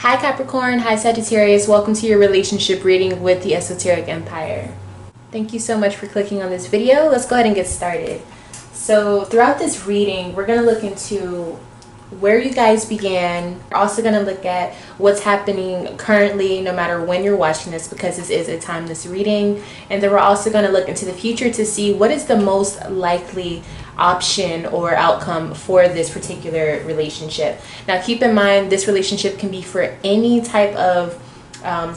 Hi Capricorn, hi Sagittarius, welcome to your relationship reading with the Esoteric Empire. Thank you so much for clicking on this video. Let's go ahead and get started. So throughout this reading, we're going to look into where you guys began. We're also going to look at what's happening currently, no matter when you're watching this, because this is a timeless reading. And then we're also going to look into the future to see what is the most likely option or outcome for this particular relationship. Now keep in mind, this relationship can be for any type of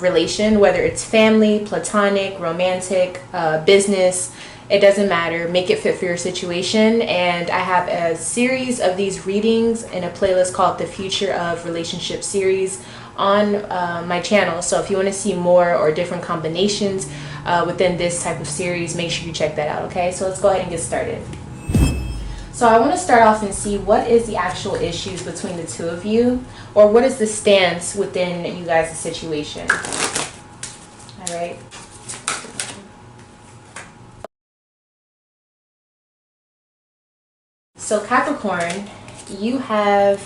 relation, whether it's family, platonic, romantic, business. It doesn't matter. Make it fit for your situation. And I have a series of these readings in a playlist called the Future of Relationship series on my channel. So if you want to see more or different combinations within this type of series, make sure you check that out. Okay, so let's go ahead and get started. So I want to start off and see what is the actual issues between the two of you, or what is the stance within you guys' situation. All right. So Capricorn, you have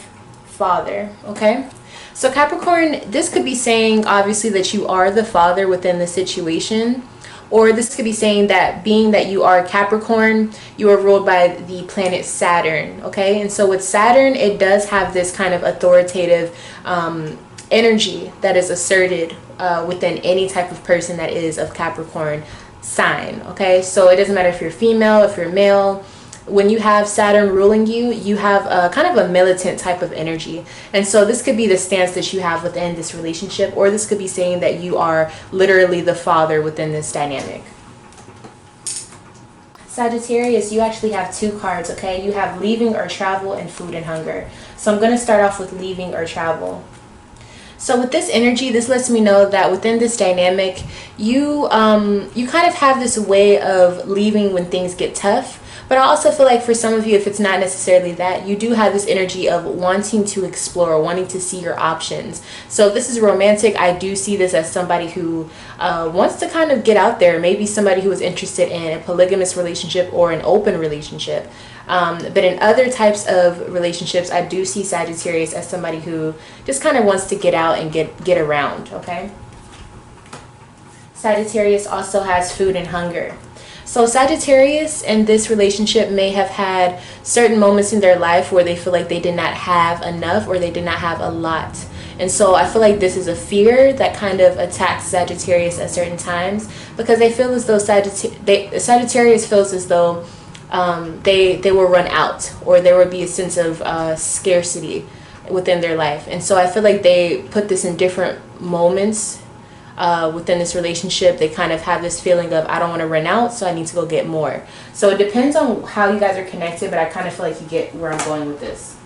father, okay? So Capricorn, this could be saying obviously that you are the father within the situation. Or this could be saying that being that you are Capricorn, you are ruled by the planet Saturn, okay? And so with Saturn, it does have this kind of authoritative energy that is asserted within any type of person that is of Capricorn sign, okay? So it doesn't matter if you're female, if you're male. When you have Saturn ruling you, you have a kind of a militant type of energy. And so this could be the stance that you have within this relationship, or this could be saying that you are literally the father within this dynamic. Sagittarius, you actually have two cards, okay? You have leaving or travel and food and hunger. So I'm going to start off with leaving or travel. So with this energy, this lets me know that within this dynamic, you kind of have this way of leaving when things get tough. But I also feel like for some of you, if it's not necessarily that, you do have this energy of wanting to explore, wanting to see your options. So if this is romantic, I do see this as somebody who wants to kind of get out there. Maybe somebody who is interested in a polygamous relationship or an open relationship. But in other types of relationships, I do see Sagittarius as somebody who just kind of wants to get out and get around, okay? Sagittarius also has food and hunger. So Sagittarius in this relationship may have had certain moments in their life where they feel like they did not have enough, or they did not have a lot. And so I feel like this is a fear that kind of attacks Sagittarius at certain times, because they feel as though Sagittarius feels as though they will run out, or there would be a sense of scarcity within their life. And so I feel like they put this in different moments within this relationship. They kind of have this feeling of, I don't want to run out, so I need to go get more. So it depends on how you guys are connected, but I kind of feel like you get where I'm going with this.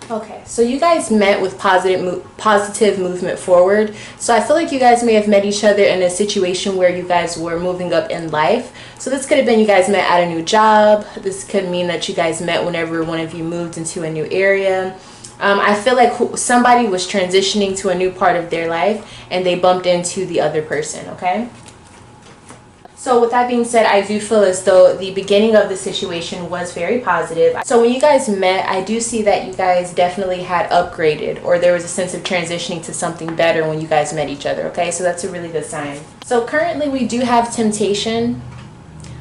Okay, so you guys met with positive movement forward. So I feel like you guys may have met each other in a situation where you guys were moving up in life. So this could have been you guys met at a new job. This could mean that you guys met whenever one of you moved into a new area. I feel like somebody was transitioning to a new part of their life and they bumped into the other person, okay? So with that being said, I do feel as though the beginning of the situation was very positive. So when you guys met, I do see that you guys definitely had upgraded, or there was a sense of transitioning to something better when you guys met each other, okay? So that's a really good sign. So currently we do have temptation.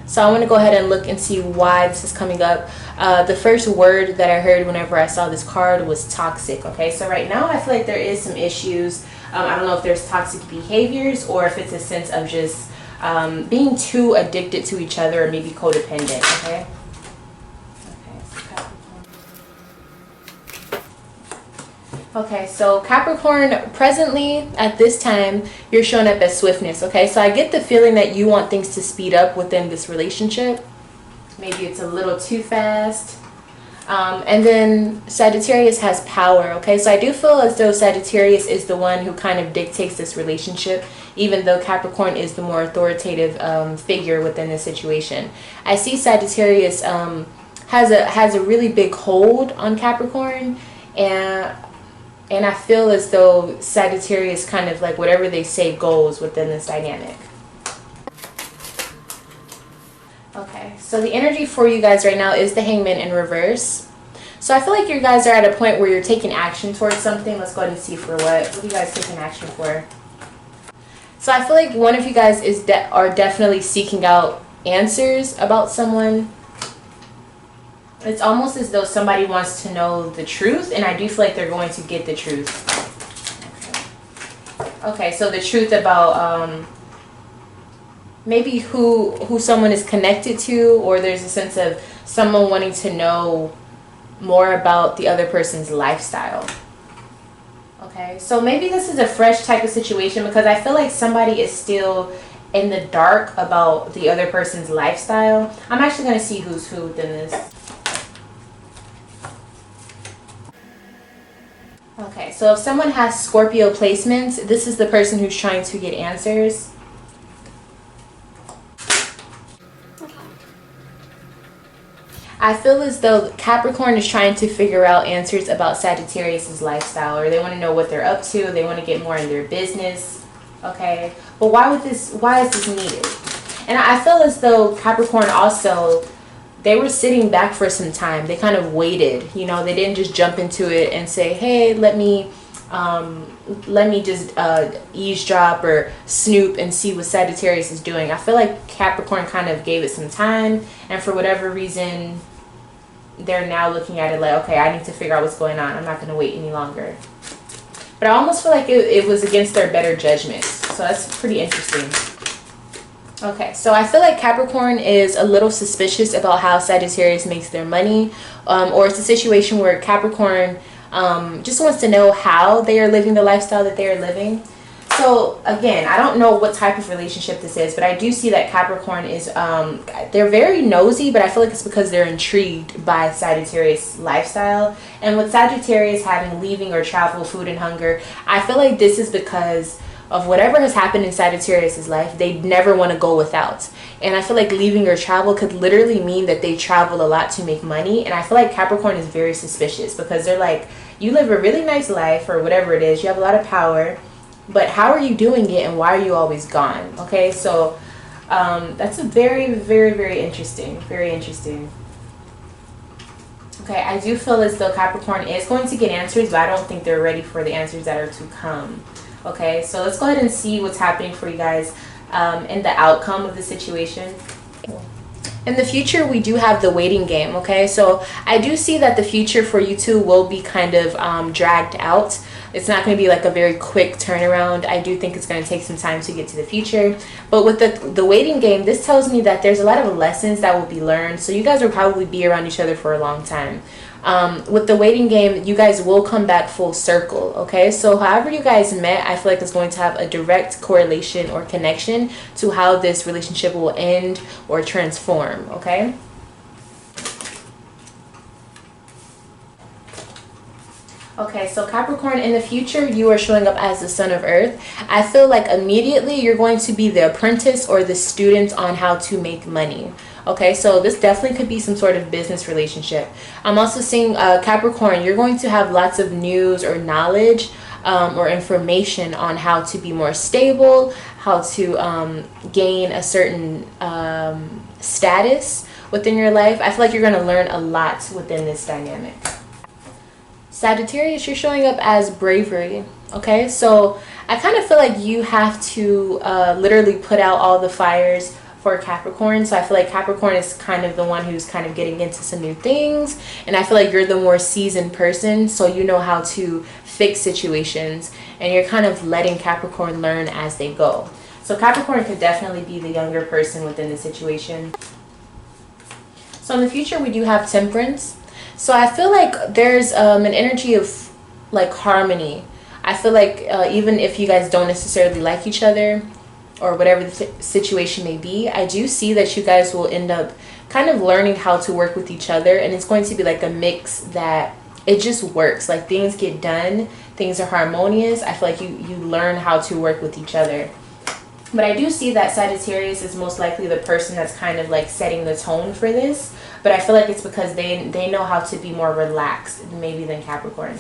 So I want to go ahead and look and see why this is coming up. The first word that I heard whenever I saw this card was toxic, okay? So right now I feel like there is some issues. I don't know if there's toxic behaviors, or if it's a sense of just being too addicted to each other, or maybe codependent, okay? Okay, so Capricorn, presently at this time, you're showing up as swiftness, okay? So I get the feeling that you want things to speed up within this relationship. Maybe it's a little too fast. And then Sagittarius has power, okay? So I do feel as though Sagittarius is the one who kind of dictates this relationship, even though Capricorn is the more authoritative figure within this situation. I see Sagittarius has a really big hold on Capricorn, and I feel as though Sagittarius kind of like whatever they say goes within this dynamic. Okay, So the energy for you guys right now is the Hangman in reverse. So I feel like you guys are at a point where you're taking action towards something. Let's go ahead and see for what. What are you guys taking action for? So I feel like one of you guys are definitely seeking out answers about someone. It's almost as though somebody wants to know the truth, and I do feel like they're going to get the truth. Okay, so the truth about maybe who someone is connected to, or there's a sense of someone wanting to know more about the other person's lifestyle. Okay, so maybe this is a fresh type of situation, because I feel like somebody is still in the dark about the other person's lifestyle. I'm actually going to see who's who within this. Okay, so if someone has Scorpio placements, this is the person who's trying to get answers. I feel as though Capricorn is trying to figure out answers about Sagittarius's lifestyle, or they want to know what they're up to. They want to get more in their business. Okay, but why is this needed? And I feel as though Capricorn also, they were sitting back for some time. They kind of waited. You know, they didn't just jump into it and say, hey, let me just eavesdrop or snoop and see what Sagittarius is doing. I feel like Capricorn kind of gave it some time, and for whatever reason, they're now looking at it like, okay, I need to figure out what's going on. I'm not going to wait any longer. But I almost feel like it was against their better judgment. So that's pretty interesting. Okay, so I feel like Capricorn is a little suspicious about how Sagittarius makes their money, or it's a situation where Capricorn just wants to know how they are living the lifestyle that they are living. So again, I don't know what type of relationship this is, but I do see that Capricorn is, they're very nosy, but I feel like it's because they're intrigued by Sagittarius lifestyle. And with Sagittarius having leaving or travel, food and hunger, I feel like this is because of whatever has happened in Sagittarius's life. They never want to go without. And I feel like leaving or travel could literally mean that they travel a lot to make money. And I feel like Capricorn is very suspicious, because they're like, you live a really nice life, or whatever it is, you have a lot of power, but how are you doing it, and why are you always gone? Okay, so that's a very, very, very interesting. Very interesting. Okay, I do feel as though Capricorn is going to get answers, but I don't think they're ready for the answers that are to come. Okay, so let's go ahead and see what's happening for you guys in the outcome of the situation. In the future, we do have the waiting game. Okay, so I do see that the future for you two will be kind of dragged out. It's not going to be like a very quick turnaround. I do think it's going to take some time to get to the future. But with the waiting game, this tells me that there's a lot of lessons that will be learned. So you guys will probably be around each other for a long time. With the waiting game, you guys will come back full circle. Okay, so however you guys met, I feel like it's going to have a direct correlation or connection to how this relationship will end or transform. Okay. Okay, so Capricorn, in the future, you are showing up as the son of earth. I feel like immediately you're going to be the apprentice or the student on how to make money. Okay, so this definitely could be some sort of business relationship. I'm also seeing Capricorn, you're going to have lots of news or knowledge or information on how to be more stable, how to gain a certain status within your life. I feel like you're going to learn a lot within this dynamic. Sagittarius, you're showing up as bravery. Okay, so I kind of feel like you have to literally put out all the fires for Capricorn. So I feel like Capricorn is kind of the one who's kind of getting into some new things, and I feel like you're the more seasoned person, so you know how to fix situations, and you're kind of letting Capricorn learn as they go. So Capricorn could definitely be the younger person within the situation. So in the future, we do have Temperance. So I feel like there's an energy of like harmony. I feel like even if you guys don't necessarily like each other, or whatever the situation may be, I do see that you guys will end up kind of learning how to work with each other, and it's going to be like a mix that it just works. Like things get done, things are harmonious. I feel like you learn how to work with each other. But I do see that Sagittarius is most likely the person that's kind of like setting the tone for this, but I feel like it's because they know how to be more relaxed maybe than Capricorn.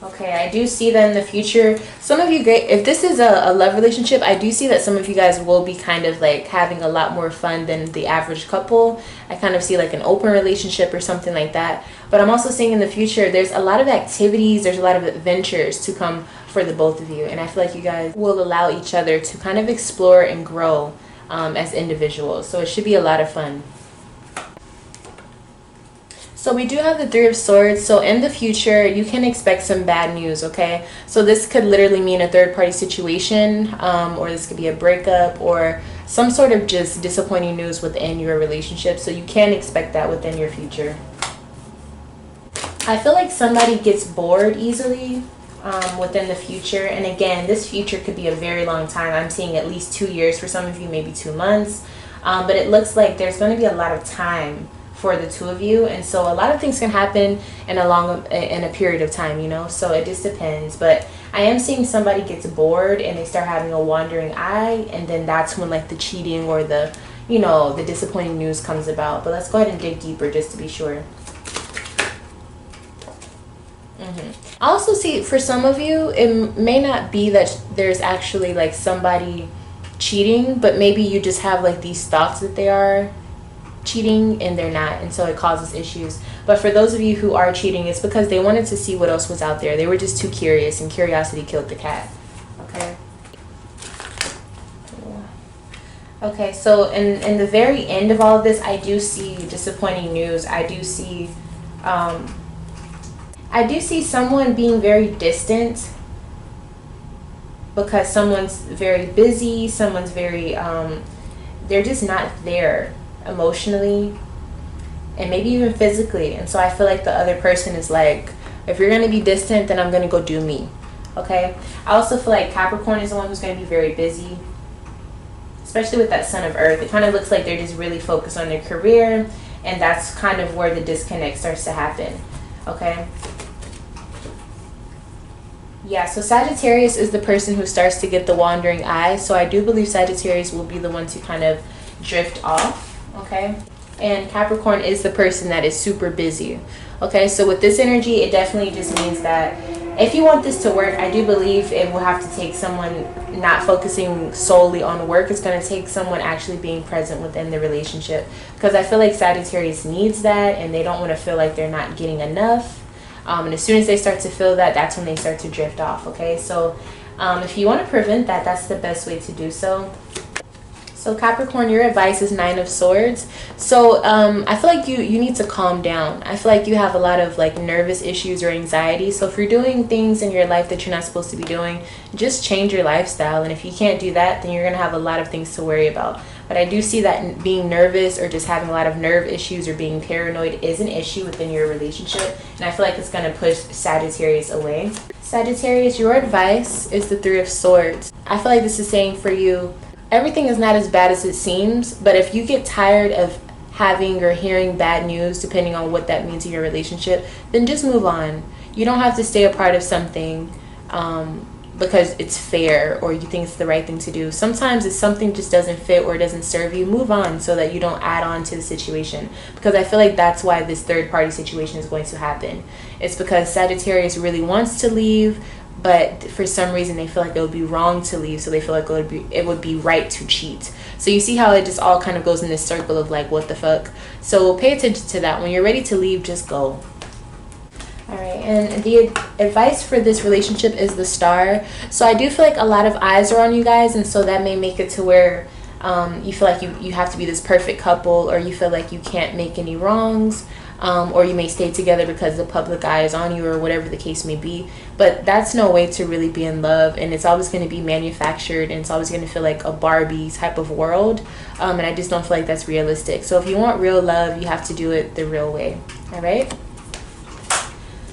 Okay, I do see that in the future, some of you, if this is a love relationship, I do see that some of you guys will be kind of like having a lot more fun than the average couple. I kind of see like an open relationship or something like that. But I'm also seeing in the future, there's a lot of activities, there's a lot of adventures to come for the both of you. And I feel like you guys will allow each other to kind of explore and grow as individuals. So it should be a lot of fun. So we do have the Three of Swords. So in the future, you can expect some bad news, okay? So this could literally mean a third-party situation, or this could be a breakup, or some sort of just disappointing news within your relationship. So you can expect that within your future. I feel like somebody gets bored easily within the future. And again, this future could be a very long time. I'm seeing at least 2 years for some of you, maybe 2 months. But it looks like there's going to be a lot of time for the two of you, and so a lot of things can happen in a period of time, you know, so it just depends. But I am seeing somebody gets bored and they start having a wandering eye, and then that's when like the cheating or the, you know, the disappointing news comes about. But let's go ahead and dig deeper just to be sure. I also see for some of you, it may not be that there's actually like somebody cheating, but maybe you just have like these thoughts that they are cheating and they're not, and so it causes issues. But for those of you who are cheating, it's because they wanted to see what else was out there. They were just too curious, and curiosity killed the cat. Okay, so in the very end of all of this, I do see disappointing news. I do see someone being very distant because someone's very busy, someone's very they're just not there emotionally and maybe even physically. And so I feel like the other person is like, if you're going to be distant, then I'm going to go do me. Okay, I also feel like Capricorn is the one who's going to be very busy, especially with that Sun of Earth. It kind of looks like they're just really focused on their career, and that's kind of where the disconnect starts to happen. Okay, yeah, so Sagittarius is the person who starts to get the wandering eye. So I do believe Sagittarius will be the one to kind of drift off. Okay, and Capricorn is the person that is super busy. Okay, so with this energy, it definitely just means that if you want this to work, I do believe it will have to take someone not focusing solely on work. It's going to take someone actually being present within the relationship, because I feel like Sagittarius needs that, and they don't want to feel like they're not getting enough. And as soon as they start to feel that, that's when they start to drift off. Okay, so if you want to prevent that, that's the best way to do so. So Capricorn, your advice is Nine of Swords. So I feel like you need to calm down. I feel like you have a lot of like nervous issues or anxiety. So if you're doing things in your life that you're not supposed to be doing, just change your lifestyle. And if you can't do that, then you're going to have a lot of things to worry about. But I do see that being nervous or just having a lot of nerve issues or being paranoid is an issue within your relationship. And I feel like it's going to push Sagittarius away. Sagittarius, your advice is the Three of Swords. I feel like this is saying for you, everything is not as bad as it seems, but if you get tired of having or hearing bad news, depending on what that means in your relationship, then just move on. You don't have to stay a part of something because it's fair or you think it's the right thing to do. Sometimes if something just doesn't fit or doesn't serve you, move on so that you don't add on to the situation. Because I feel like that's why this third party situation is going to happen. It's because Sagittarius really wants to leave, but for some reason they feel like it would be wrong to leave, so they feel like it would be right to cheat. So you see how it just all kind of goes in this circle of like, what the fuck? So pay attention to that. When you're ready to leave, just go. All right, and the advice for this relationship is the Star. So I do feel like a lot of eyes are on you guys, and so that may make it to where you feel like you have to be this perfect couple, or you feel like you can't make any wrongs. Or you may stay together because the public eye is on you, or whatever the case may be. But that's no way to really be in love, and it's always going to be manufactured, and it's always going to feel like a Barbie type of world, and I just don't feel like that's realistic. So if you want real love, you have to do it the real way. All right,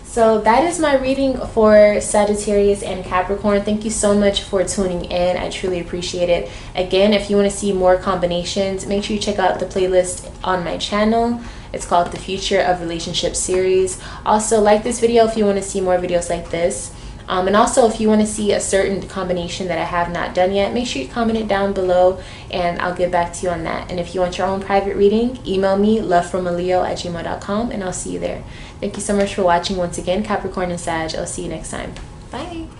so that is my reading for Sagittarius and Capricorn. Thank you so much for tuning in. I truly appreciate it. Again, if you want to see more combinations, make sure you check out the playlist on my channel. It's called The Future of Relationships series. Also, like this video if you want to see more videos like this. And also, if you want to see a certain combination that I have not done yet, make sure you comment it down below and I'll get back to you on that. And if you want your own private reading, email me lovefromaleo@gmail.com and I'll see you there. Thank you so much for watching once again, Capricorn and Sag. I'll see you next time. Bye.